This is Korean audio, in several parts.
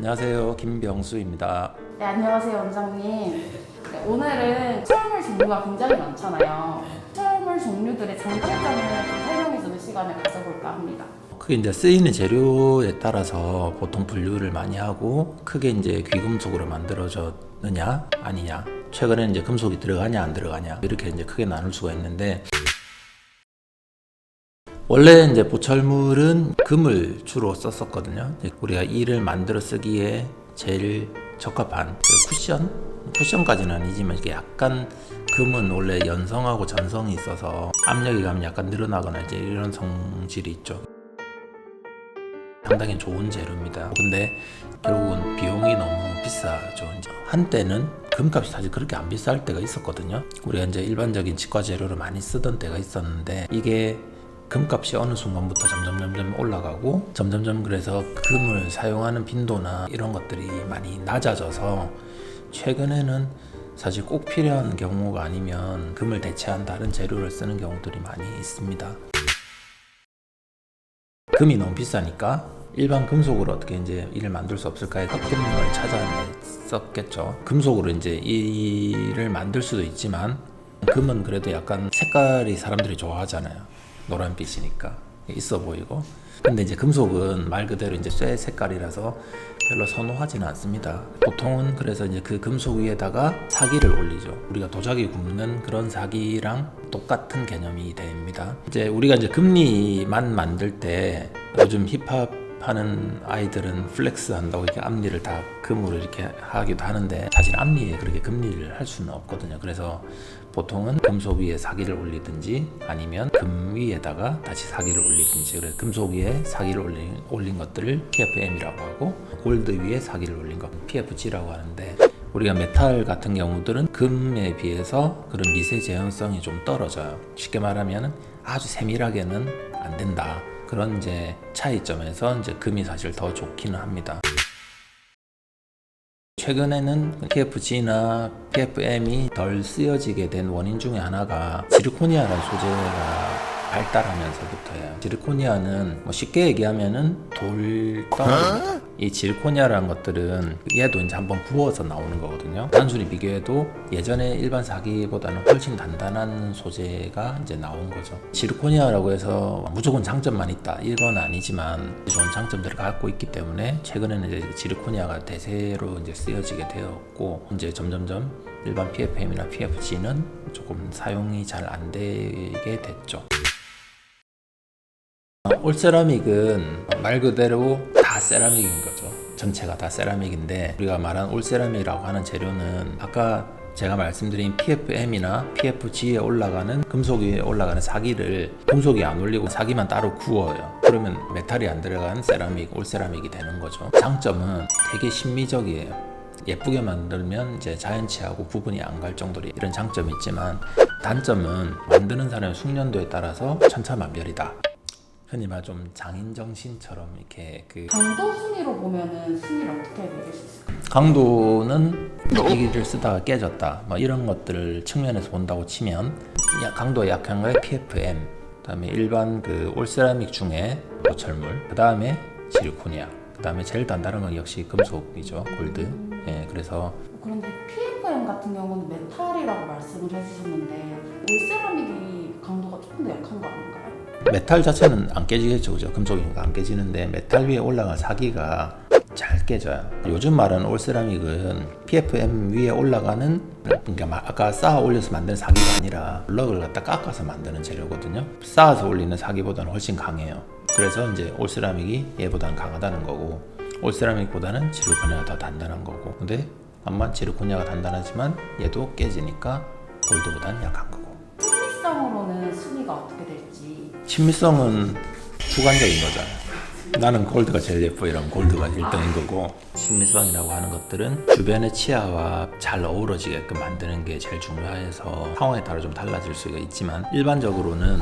안녕하세요, 김병수입니다. 네, 안녕하세요, 원장님. 네, 오늘은 수화물 종류가 굉장히 많잖아요. 수화물 종류들의 장단점을 좀 설명해주는 시간을 가져볼까 합니다. 크게 이제 쓰이는 재료에 따라서 보통 분류를 많이 하고, 크게 이제 귀금속으로 만들어졌느냐 아니냐, 최근에 이제 금속이 들어가냐 안 들어가냐, 이렇게 이제 크게 나눌 수가 있는데, 원래 이제 보철물은 금을 주로 썼었거든요. 우리가 이를 만들어 쓰기에 제일 적합한 쿠션까지는 아니지만 이게 약간 금은 원래 연성하고 전성이 있어서 압력이 가면 약간 늘어나거나 이제 이런 성질이 있죠. 상당히 좋은 재료입니다. 근데 결국은 비용이 너무 비싸죠. 한때는 금값이 사실 그렇게 안 비쌀 때가 있었거든요. 우리가 이제 일반적인 치과 재료를 많이 쓰던 때가 있었는데, 이게 금값이 어느 순간부터 점점 올라가고 점점 그래서 금을 사용하는 빈도나 이런 것들이 많이 낮아져서 최근에는 사실 꼭 필요한 경우가 아니면 금을 대체한 다른 재료를 쓰는 경우들이 많이 있습니다. 금이 너무 비싸니까 일반 금속으로 어떻게 이제 이를 만들 수 없을까 해서 금을 찾아냈었겠죠. 금속으로 이제 이를 만들 수도 있지만, 금은 그래도 약간 색깔이 사람들이 좋아하잖아요. 노란빛이니까 있어 보이고. 근데 이제 금속은 말 그대로 이제 쇠 색깔이라서 별로 선호하지는 않습니다. 보통은 그래서 이제 그 금속 위에다가 사기를 올리죠. 우리가 도자기 굽는 그런 사기랑 똑같은 개념이 됩니다. 이제 우리가 이제 금리만 만들 때, 요즘 힙합 하는 아이들은 플렉스 한다고 이렇게 앞니를 다 금으로 이렇게 하기도 하는데, 사실 앞니에 그렇게 금리를 할 수는 없거든요. 그래서 보통은 금속 위에 사기를 올리든지 아니면 금 위에다가 다시 사기를 올리든지, 그래서 금속 위에 사기를 올린 것들을 PFM이라고 하고, 골드 위에 사기를 올린 것 PFG라고 하는데, 우리가 메탈 같은 경우들은 금에 비해서 그런 미세 재현성이 좀 떨어져요. 쉽게 말하면 아주 세밀하게는 안 된다. 그런 이제 차이점에서 이제 금이 사실 더 좋기는 합니다. 최근에는 PFG나 PFM이 덜 쓰여지게 된 원인 중에 하나가 지르코니아라는 소재가 발달하면서부터예요. 지르코니아는 쉽게 얘기하면은 돌덩어리입니다. 이 지르코니아라는 것들은 얘도 이제 한번 부어서 나오는 거거든요. 단순히 비교해도 예전에 일반 사기보다는 훨씬 단단한 소재가 이제 나온 거죠. 지르코니아라고 해서 무조건 장점만 있다, 이건 아니지만 좋은 장점들을 갖고 있기 때문에 최근에는 이제 지르코니아가 대세로 이제 쓰여지게 되었고, 이제 점점점 일반 PFM이나 PFG는 조금 사용이 잘 안 되게 됐죠. 올세라믹은 말 그대로 다 세라믹인 거죠. 전체가 다 세라믹인데, 우리가 말한 올세라믹이라고 하는 재료는 아까 제가 말씀드린 PFM이나 PFG에 올라가는, 금속 위에 올라가는 사기를 금속이 안 올리고 사기만 따로 구워요. 그러면 메탈이 안 들어간 세라믹, 올세라믹이 되는 거죠. 장점은 되게 심미적이에요. 예쁘게 만들면 이제 자연치하고 구분이 안 갈 정도로 이런 장점이 있지만, 단점은 만드는 사람의 숙련도에 따라서 천차만별이다. 흔히 말 좀 장인 정신처럼 이렇게 강도 순위로 보면은 순위를 어떻게 매길 수 있을까요? 강도는 이기를 쓰다가 깨졌다, 뭐 이런 것들을 측면에서 본다고 치면, 강도가 약한 거에 PFM, 그다음에 일반 올세라믹 중에 보철물, 그다음에 지르코니아, 그다음에 제일 단단한 건 역시 금속이죠, 골드. 예, 그래서 그런데 PFM 같은 경우는 메탈이라고 말씀을 해주셨는데, 올세라믹이 강도가 조금 더 약한 거 아닌가요? 메탈 자체는 안 깨지겠죠, 그죠? 금속이니까 안 깨지는데, 메탈 위에 올라간 사기가 잘 깨져요. 요즘 말하는 올세라믹은 PFM 위에 올라가는, 그러니까 아까 쌓아 올려서 만드는 사기가 아니라 블럭을 갖다 깎아서 만드는 재료거든요. 쌓아서 올리는 사기보다는 훨씬 강해요. 그래서 이제 올세라믹이 얘보다는 강하다는 거고, 올세라믹보다는 지르코니아가 더 단단한 거고. 근데 암만 지르코니아가 단단하지만 얘도 깨지니까 골드보다는 약한 거고. 친밀성으로는 순위가 어떻게 될지. 친밀성은 주관적인 거잖아요. 나는 골드가 제일 예뻐 이러면 골드가 1등인 거고, 친밀성이라고 하는 것들은 주변의 치아와 잘 어우러지게끔 만드는 게 제일 중요해서 상황에 따라 좀 달라질 수가 있지만, 일반적으로는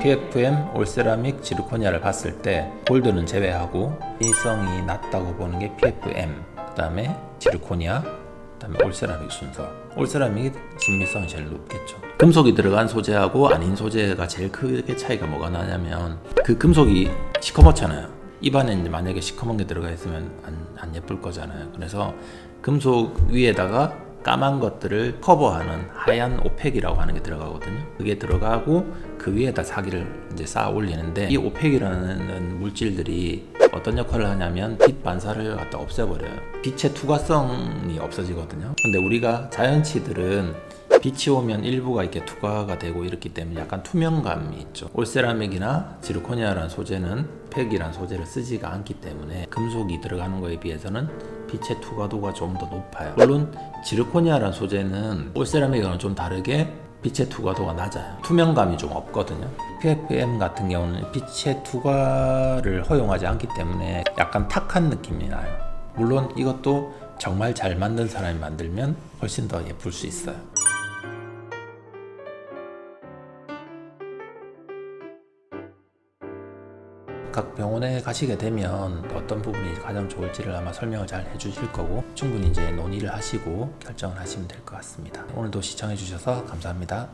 PFM, 올세라믹, 지르코니아를 봤을 때 골드는 제외하고 친밀성이 낮다고 보는 게 PFM, 그 다음에 지르코니아, 그 다음에 올세라믹 순서. 올세라믹이 친밀성이 제일 높겠죠. 금속이 들어간 소재하고 아닌 소재가 제일 크게 차이가 뭐가 나냐면, 그 금속이 시커멓잖아요. 입안에 이제 만약에 시커먼 게 들어가 있으면 안 예쁠 거잖아요. 그래서 금속 위에다가 까만 것들을 커버하는 하얀 오펙이라고 하는 게 들어가거든요. 그게 들어가고 그 위에다 사기를 이제 쌓아 올리는데, 이 오펙이라는 물질들이 어떤 역할을 하냐면 빛 반사를 갖다 없애버려요. 빛의 투과성이 없어지거든요. 근데 우리가 자연치들은 빛이 오면 일부가 이렇게 투과가 되고 이렇기 때문에 약간 투명감이 있죠. 올세라믹이나 지르코니아라는 소재는 팩이란 소재를 쓰지가 않기 때문에 금속이 들어가는 거에 비해서는 빛의 투과도가 좀 더 높아요. 물론 지르코니아라는 소재는 올세라믹이랑 좀 다르게 빛의 투과도가 낮아요. 투명감이 좀 없거든요. PFM 같은 경우는 빛의 투과를 허용하지 않기 때문에 약간 탁한 느낌이 나요. 물론 이것도 정말 잘 만든 사람이 만들면 훨씬 더 예쁠 수 있어요. 각 병원에 가시게 되면 어떤 부분이 가장 좋을지를 아마 설명을 잘 해주실 거고, 충분히 이제 논의를 하시고 결정을 하시면 될 것 같습니다. 오늘도 시청해 주셔서 감사합니다.